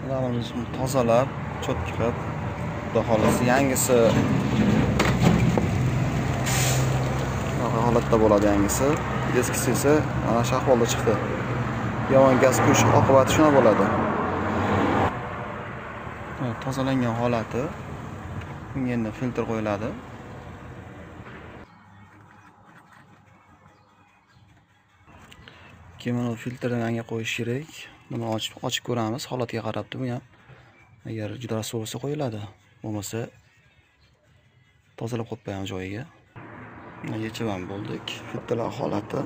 Lavamizni tozalab, cho'tka qilib, xudo xolisi yangisi bunaqa holatda bo'ladi yangisi. Eskisi esa mana shu ahvolda chiqdi. Yomon gaz quyish oqibati shuna bo'ladi. Tozalangan holati. Bunga endi filtr qo'yiladi. Keyin mana filtrni yangi qo'yish kerak. Buni ochib ko'ramiz, holatiga qarab bu ham. Agar juda rasvo bo'lsa qo'yiladi, bo'lmasa tozalab qo'yib qo'yamiz joyiga. Yechib ham bo'ldik. Filtrlar holati.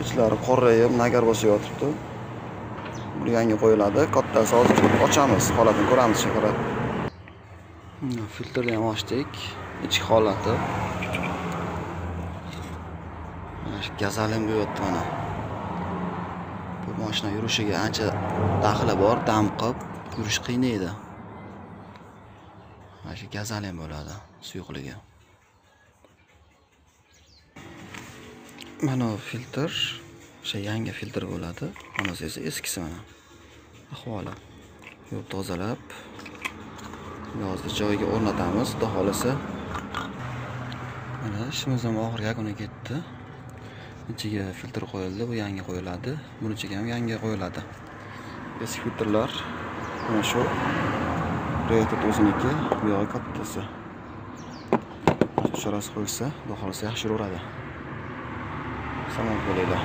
Ichlari qorayib, nagar bosib yotibdi. Bu yangi qo'yiladi. Kattasi hozir ochamiz, holatini ko'ramiz shekillar. Filtrni ham ochdik. Ichki holati. Mana shu gazal ham bo'yapti mana. Bu mashina yurishiga ancha daxli bor, dam qilib yurish qiyin edi. Mana shu gazal ham bo'ladi, suyuqligi. Mana filtr, o'sha yangi filtr bo'ladi. Mana esa eskisi mana. Ahvoli. Yo'q, tozalab yozni joyiga o'rnatamiz, xudo xolisa. Mana ishimiz ham oxirgi yakuniga yetdi. Ichiga filtr qo'yildi, bu yangi qo'yiladi. Buni ichiga ham yangi qo'yiladi. Eski filtrlar mana shu radiator o'ziniki, bu yog'i kattasi. Ucharasi qo'yilsa, xudo xolisa yaxshi yuraveradi. Salomat bo'linglar.